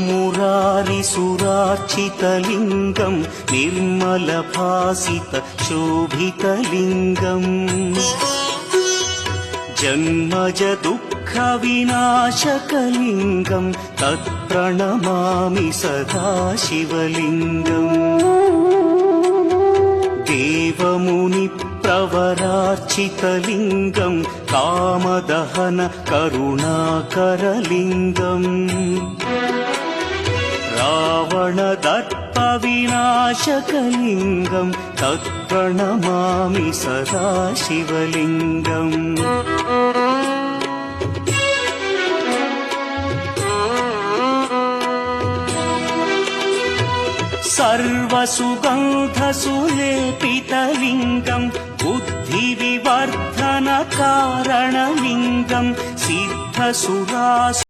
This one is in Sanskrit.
मुरारिसुरार्चितलिङ्गं निर्मलभासितशोभितलिङ्गम् जन्मज दुःखविनाशकलिङ्गं तत्प्रणमामि सदा शिवलिङ्गम् देवमुनिप्रवरार्चितलिङ्गं कामदहन करुणाकरलिङ्गम् रावणदर्पविनाशकलिङ्गं तत्प्रणमामि सदा शिवलिङ्गम् सर्वसुगन्धसुलेपितलिङ्गं बुद्धिविवर्धनकारणलिङ्गं सिद्धसुरासु